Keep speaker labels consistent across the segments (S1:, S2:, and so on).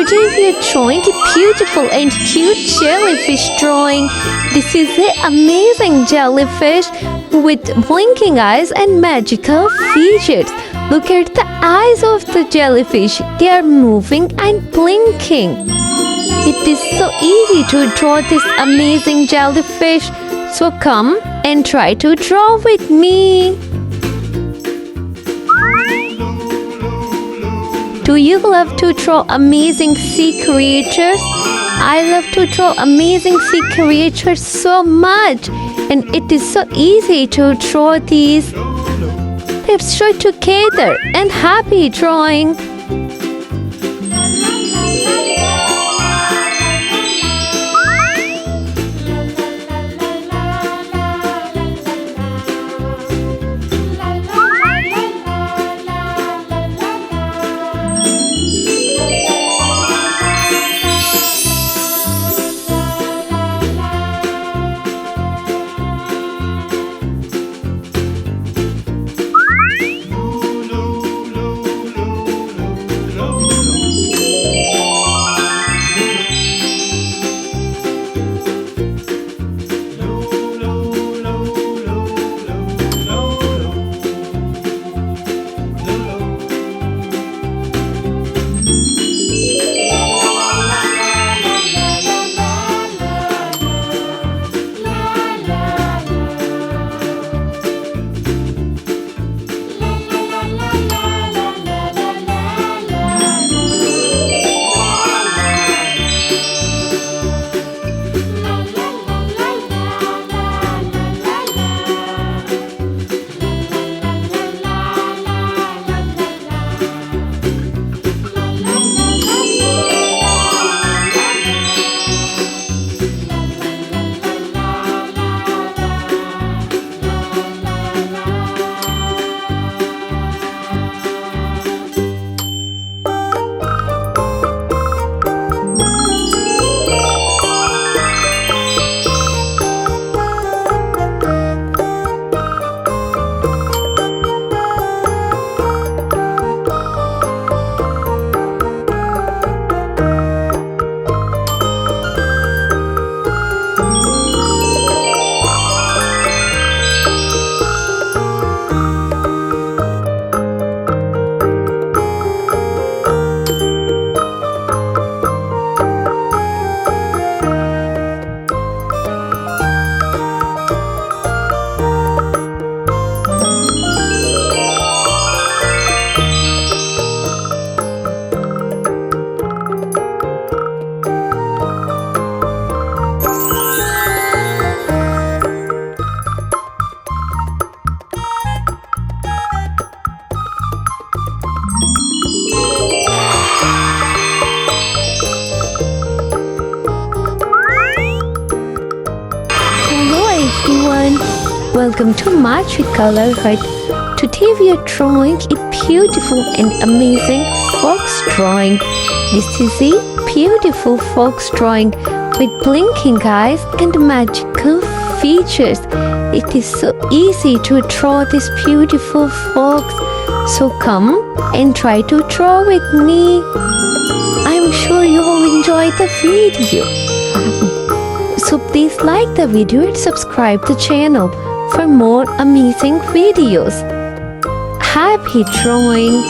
S1: Today we are drawing a beautiful and cute jellyfish drawing. This is an amazing jellyfish with blinking eyes and magical features. Look at the eyes of the jellyfish. They are moving and blinking. It is so easy to draw this amazing jellyfish. So come and try to draw with me. Do you love to draw amazing sea creatures? I love to draw amazing sea creatures so much, and it is so easy to draw these. Let's try together and happy drawing. Welcome to Magic Color Hut. Today we are drawing a beautiful and amazing fox drawing. This is a beautiful fox drawing with blinking eyes and magical features. It is so easy to draw this beautiful fox. So come and try to draw with me. I'm sure you will enjoy the video. So please like the video and subscribe the channel for more amazing videos. Happy drawing!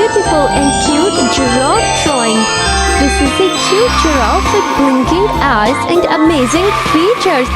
S1: beautiful and cute giraffe drawing. This is a cute giraffe with blinking eyes and amazing features.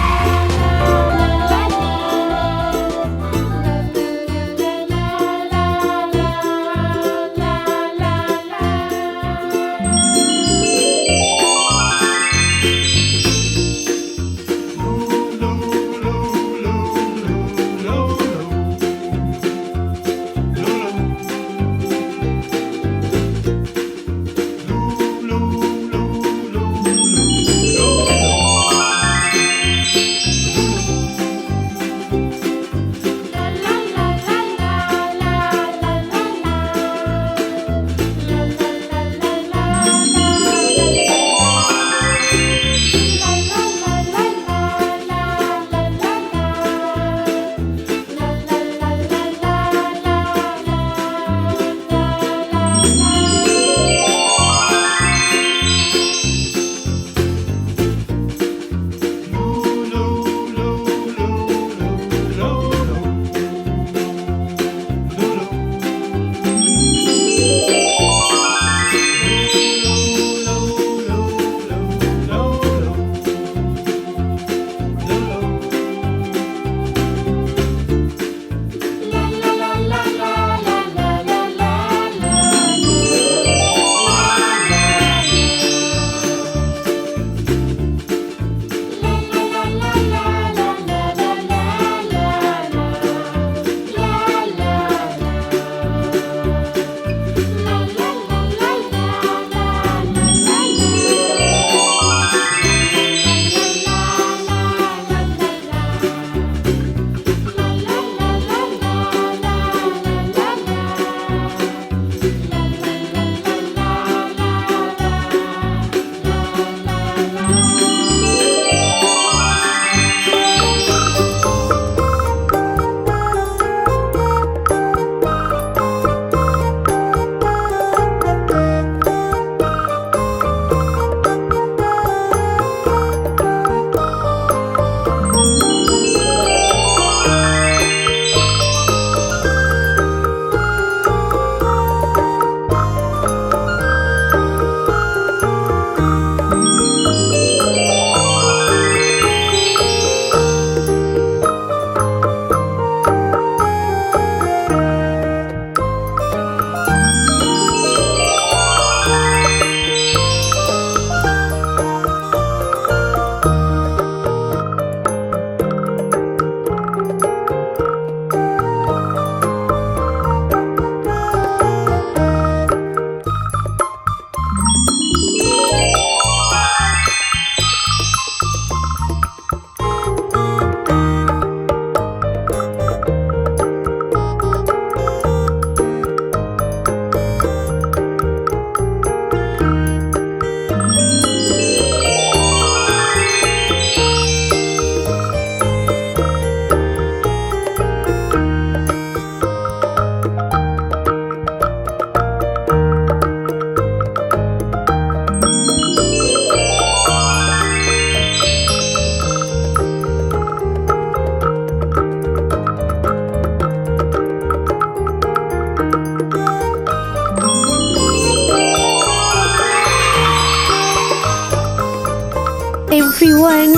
S1: Everyone,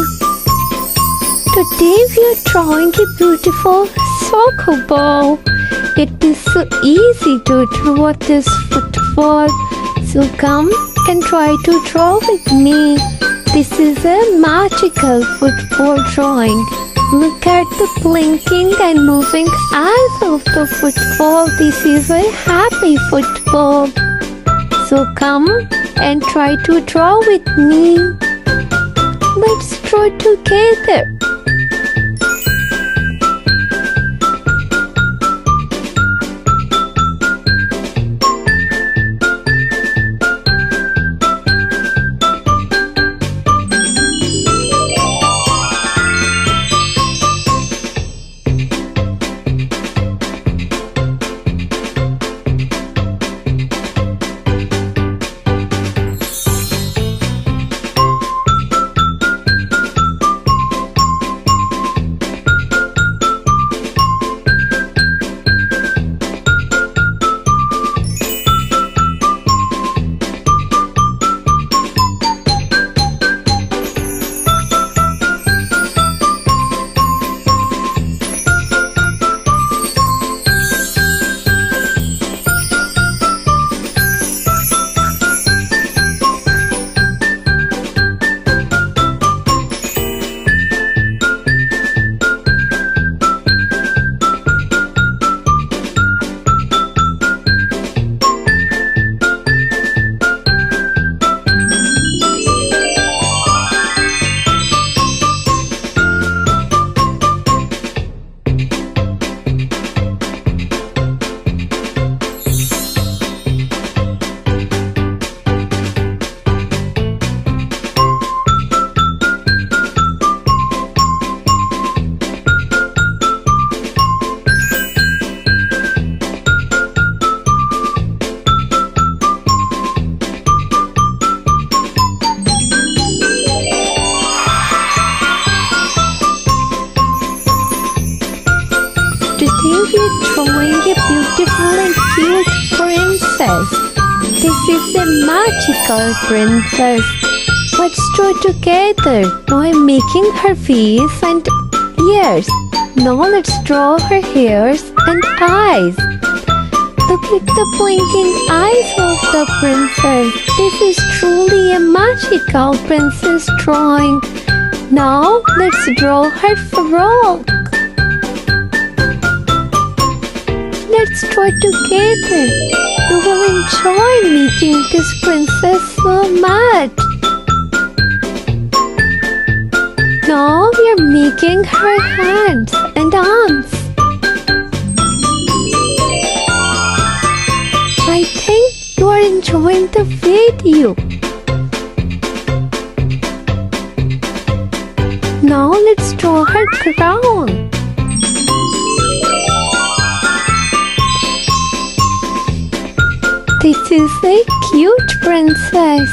S1: today we are drawing a beautiful soccer ball. It is so easy to draw this football. So come and try to draw with me. This is a magical football drawing. Look at the blinking and moving eyes of the football. This is a happy football. So come and try to draw with me. Let's draw together. drawing a beautiful and cute princess. This is a magical princess. Let's draw together. Now I'm making her face and ears. Now let's draw her hairs and eyes. Look at the blinking eyes of the princess. This is truly a magical princess drawing. Now let's draw her frog. Let's draw together. You will enjoy making this princess so much. Now we are making her hands and arms. I think you are enjoying the video. Now let's draw her crown. This is a cute princess.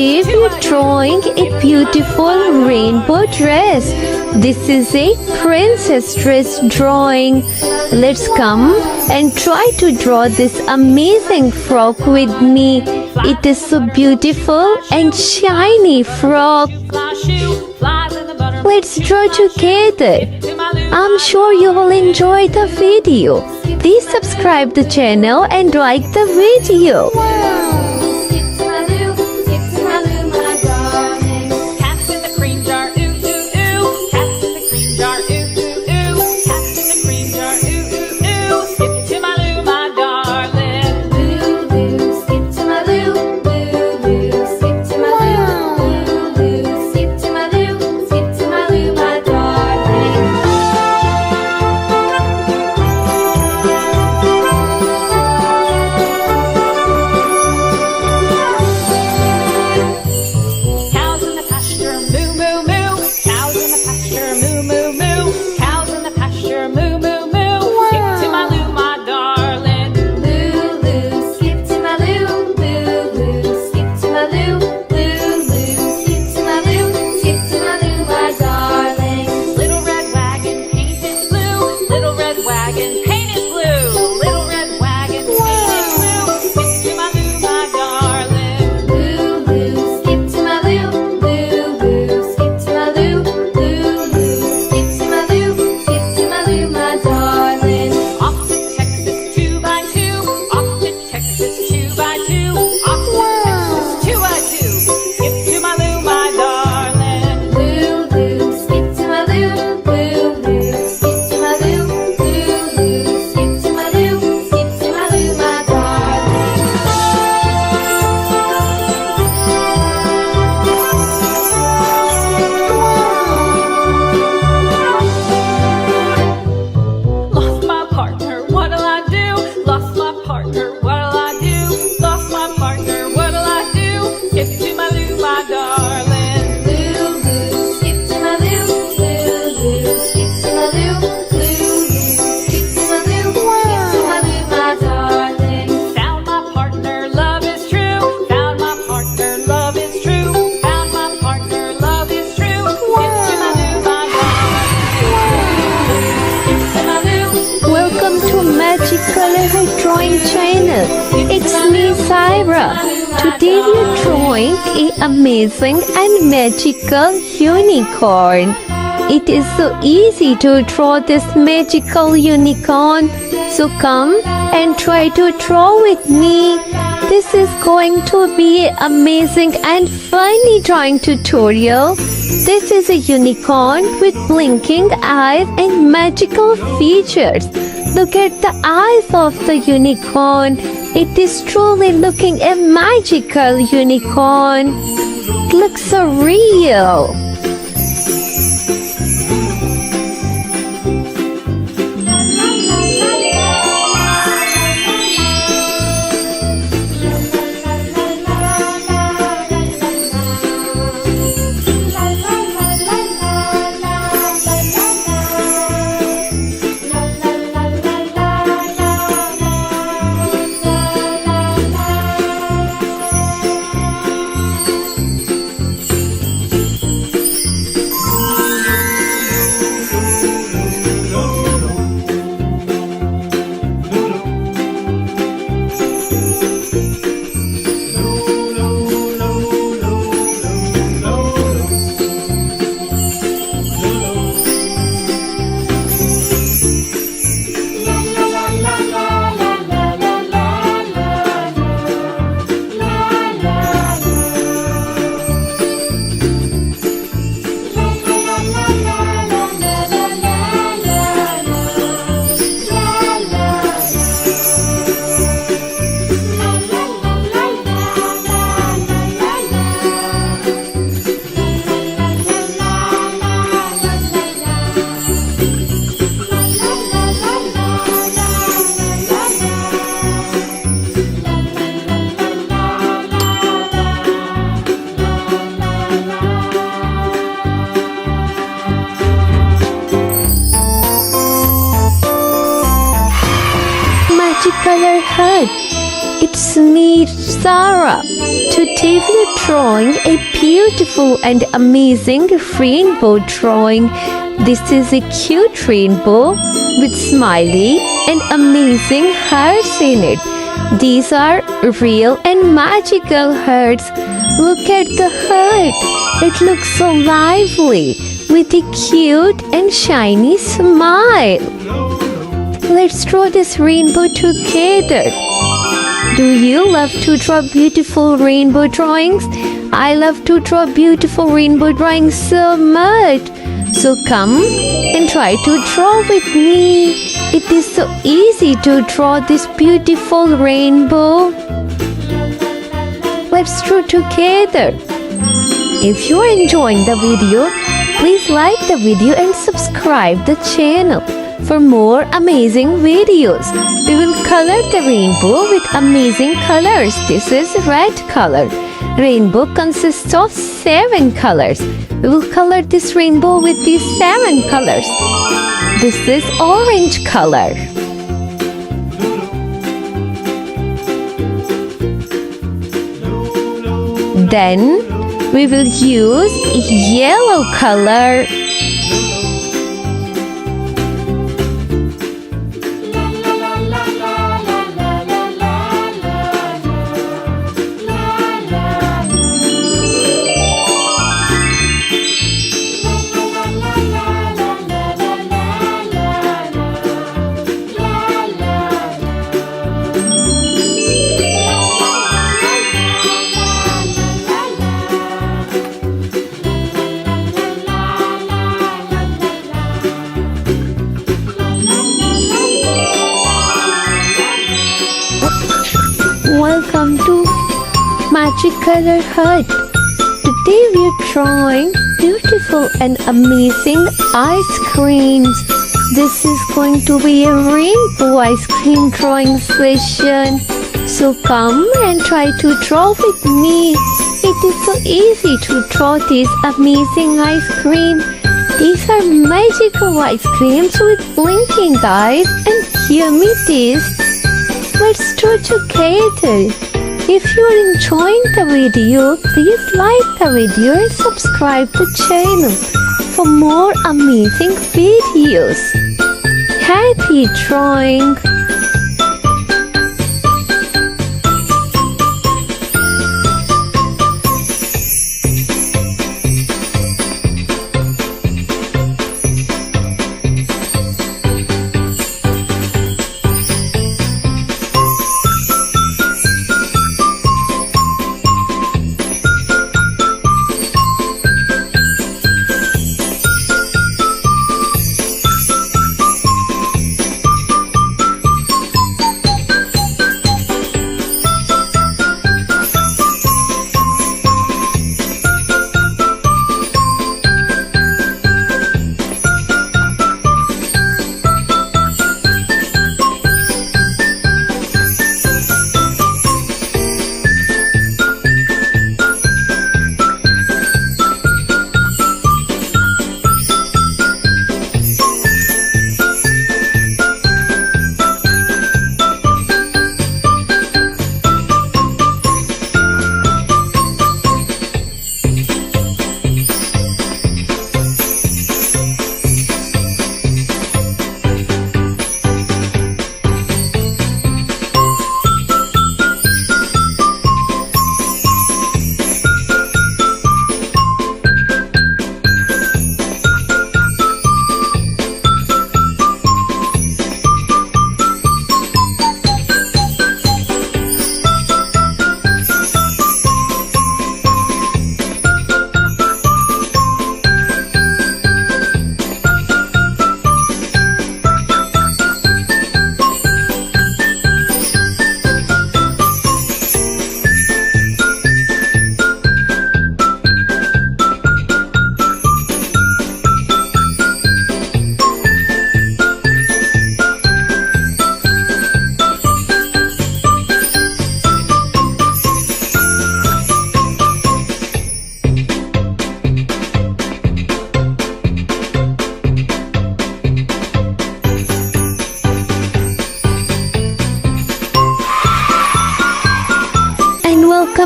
S1: Today we're drawing a beautiful rainbow dress. This is a princess dress drawing. Let's come and try to draw this amazing frock with me. It is so beautiful and shiny frock. Let's draw together. I'm sure you will enjoy the video. Please subscribe the channel and like the video. Drawing channel. It's me, Syra. Today we're drawing an amazing and magical unicorn. It is so easy to draw this magical unicorn. So come and try to draw with me. This is going to be an amazing and funny drawing tutorial. This is a unicorn with blinking eyes and magical features. Look at the eyes of the unicorn. It is truly looking a magical unicorn. It looks so real. Color heart. it's me, Sarah. Today we are drawing a beautiful and amazing rainbow drawing. This is a cute rainbow with smiley and amazing hearts in it. These are real and magical hearts. Look at the heart. It looks so lively with a cute and shiny smile. Let's draw this rainbow together. Do you love to draw beautiful rainbow drawings? I love to draw beautiful rainbow drawings so much. So come and try to draw with me. It is so easy to draw this beautiful rainbow. Let's draw together. If you are enjoying the video, please like the video and subscribe the channel for more amazing videos. We will color the rainbow with amazing colors. This is red color. Rainbow consists of 7 colors. We will color this rainbow with these 7 colors. This is orange color. Then we will use yellow color. Welcome to Magic Color Hut. Today we are drawing beautiful and amazing ice creams. This is going to be a rainbow ice cream drawing session. So come and try to draw with me. It is so easy to draw this amazing ice cream. These are magical ice creams with blinking eyes and yummy taste. Let's draw together. If you are enjoying the video, please like the video and subscribe the channel for more amazing videos. Happy drawing!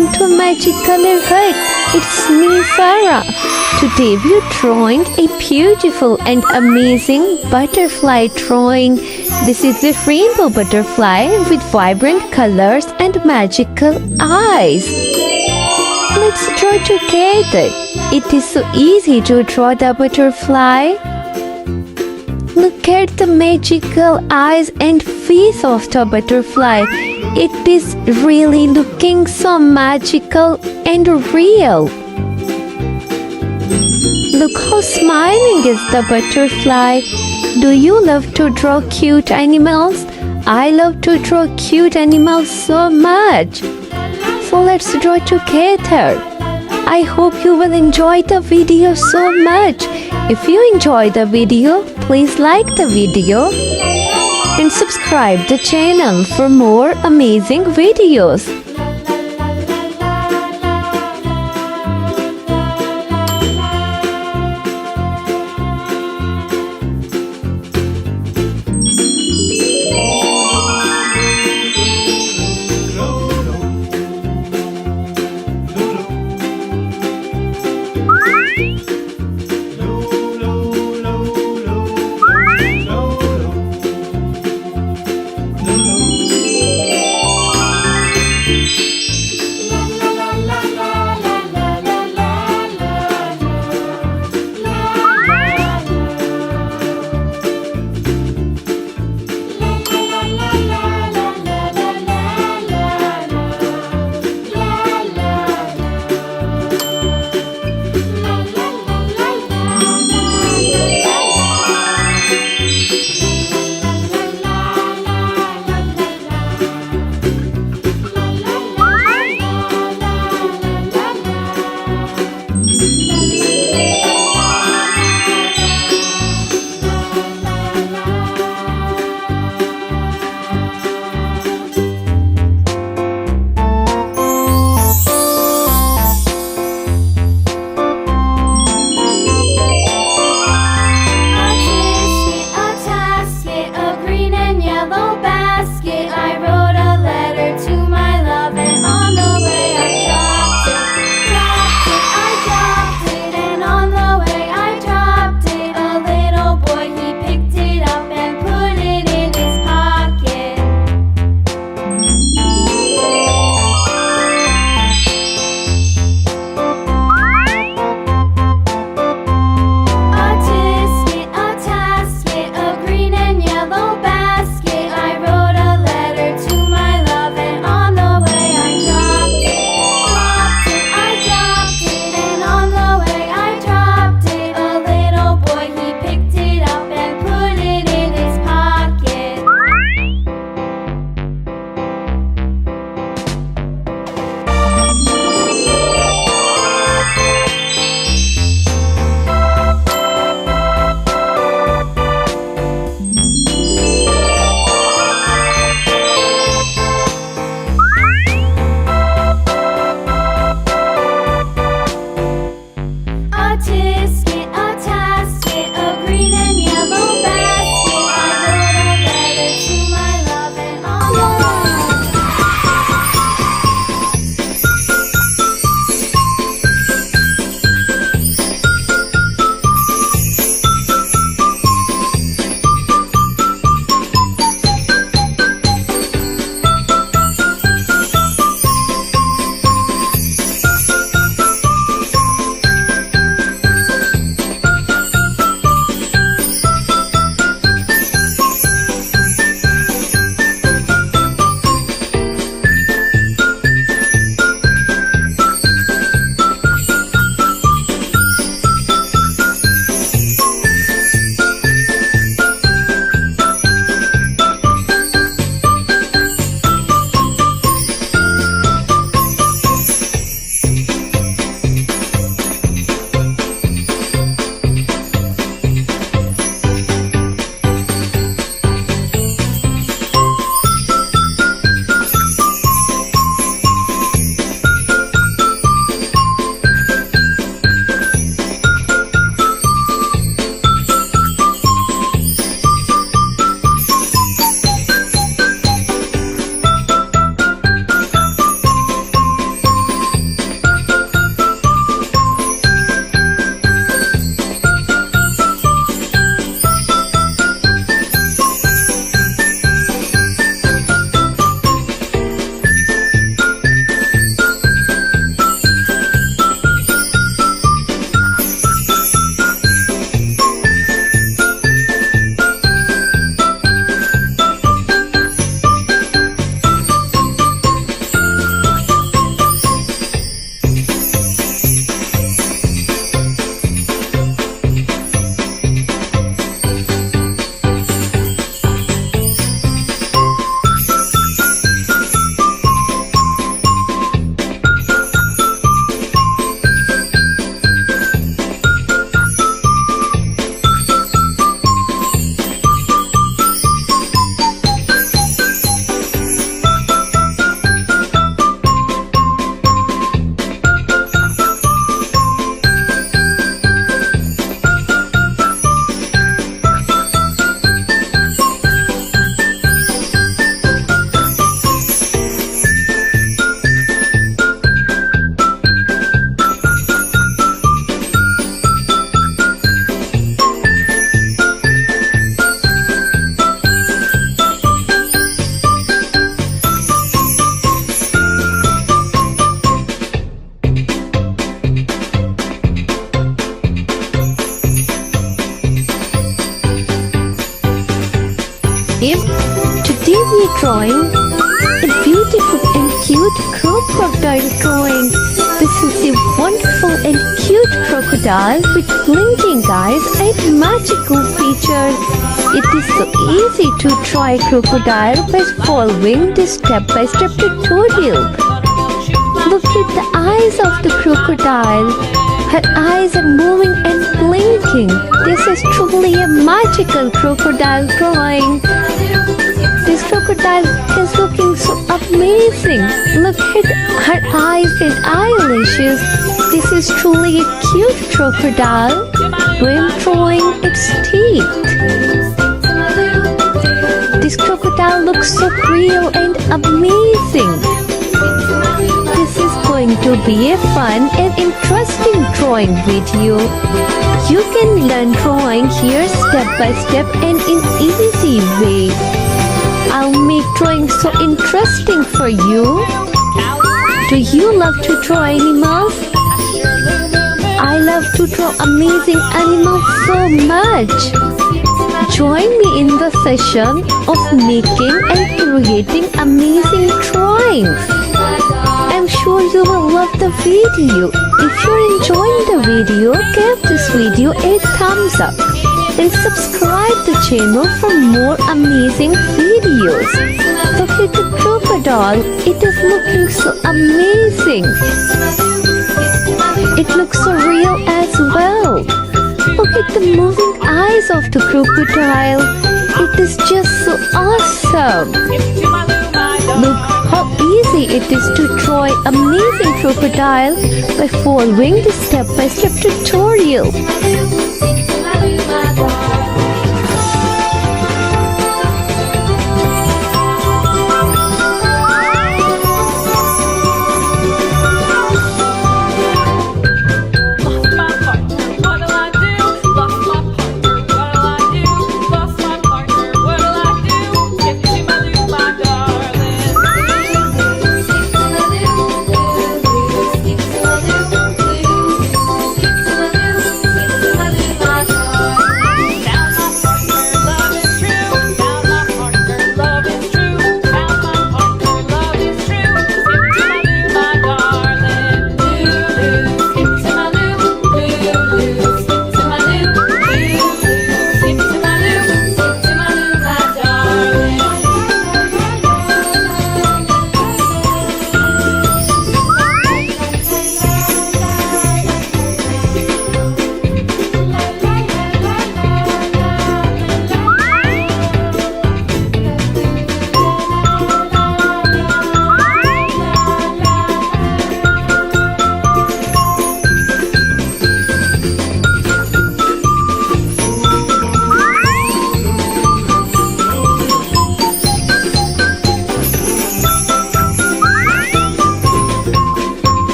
S1: welcome to Magic Color Hut. It's me, Farah. Today we're drawing a beautiful and amazing butterfly drawing. This is a rainbow butterfly with vibrant colors and magical eyes. Let's draw together. It is so easy to draw the butterfly. Look at the magical eyes and face of the butterfly. It is really looking so magical and real. Look how smiling is the butterfly. Do you love to draw cute animals? I love to draw cute animals so much. So let's draw together. I hope you will enjoy the video so much. If you enjoy the video, please like the video and subscribe the channel for more amazing videos. team. Today we are drawing a beautiful and cute crocodile drawing. This is a wonderful and cute crocodile with blinking eyes and magical features. It is so easy to draw a crocodile by following this step-by-step tutorial. Look at the eyes of the crocodile. Her eyes are moving and blinking. This is truly a magical crocodile drawing. This crocodile is looking so amazing. Look at her eyes and eyelashes. This is truly a cute crocodile. I'm drawing its teeth. This crocodile looks so real and amazing. This is going to be a fun and interesting drawing video. You can learn drawing here step by step and in easy way. I'll make drawing so interesting for you. Do you love to draw animals? I love to draw amazing animals so much. Join me in the session of making and creating amazing drawings. I'm sure you will love the video. If you're enjoying the video, give this video a thumbs up and subscribe the channel for more amazing videos. Look at the crocodile. It is looking so amazing. It looks so real as well. Look at the moving eyes of the crocodile. It is just so awesome. Look how easy it is to draw an amazing crocodile by following the step-by-step tutorial.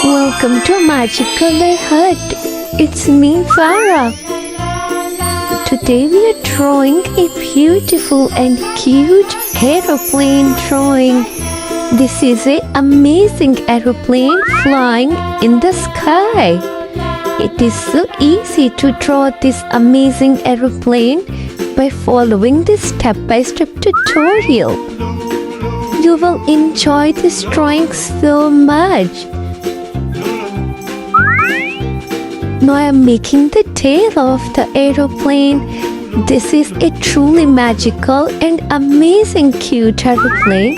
S1: Welcome to Magic Color Hut. It's me, Farah. Today we are drawing a beautiful and cute aeroplane drawing. This is an amazing aeroplane flying in the sky. It is so easy to draw this amazing aeroplane by following this step-by-step tutorial. You will enjoy this drawing so much. Now I am making the tail of the aeroplane. This is a truly magical and amazing cute aeroplane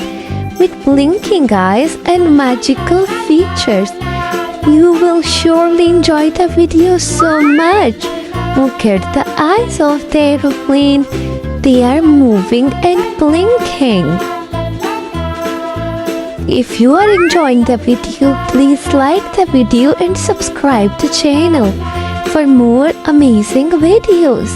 S1: with blinking eyes and magical features. You will surely enjoy the video so much. Look at the eyes of the aeroplane. They are moving and blinking. If you are enjoying the video, please like the video and subscribe to the channel for more amazing videos.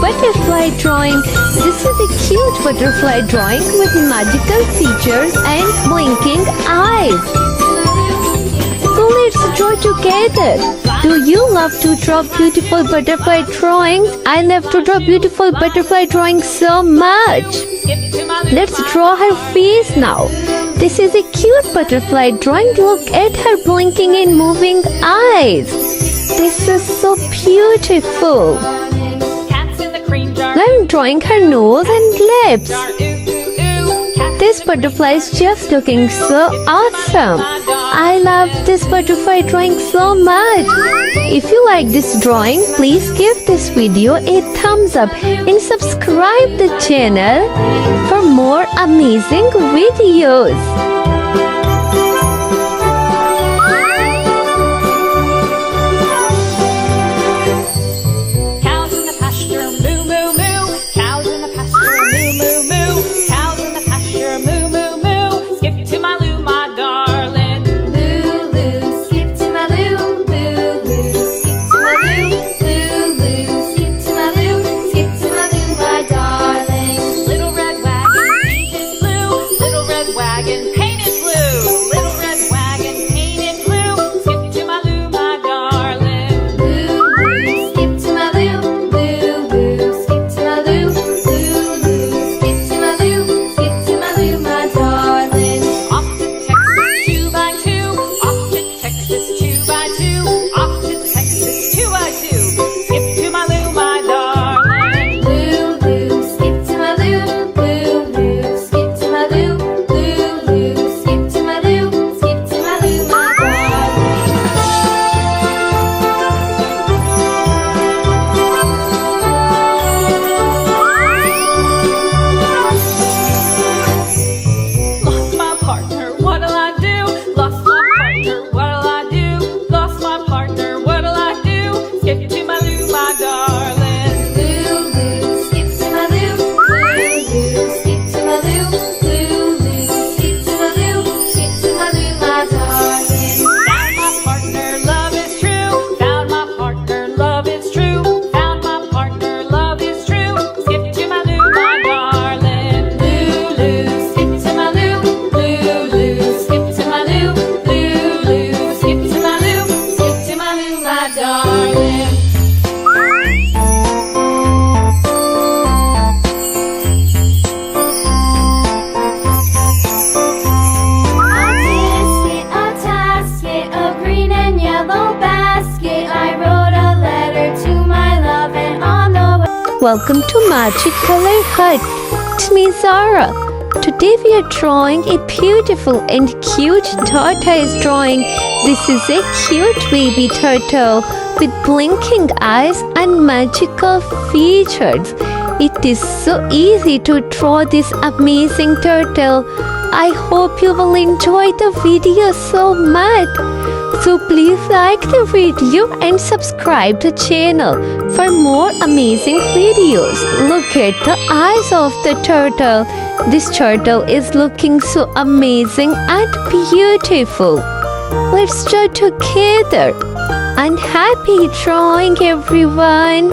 S1: Butterfly drawing. This is a cute butterfly drawing with magical features and blinking eyes. So let's draw together. Do you love to draw beautiful butterfly drawings? I love to draw beautiful butterfly drawings so much. Let's draw her face now. This is a cute butterfly drawing. Look at her blinking and moving eyes. This is so beautiful. I'm drawing her nose and lips. This butterfly is just looking so awesome. I love this butterfly drawing so much. If you like this drawing, please give this video a thumbs up and subscribe the channel for more amazing videos.
S2: Wagon painted
S1: welcome to Magic Color Hut. It's me Zara. Today we are drawing a beautiful and cute tortoise drawing. This is a cute baby turtle with blinking eyes and magical features. It is so easy to draw this amazing turtle. I hope you will enjoy the video so much. So please like the video and subscribe the channel for more amazing videos. Look at the eyes of the turtle. This turtle is looking so amazing and beautiful. Let's draw together. And happy drawing, everyone.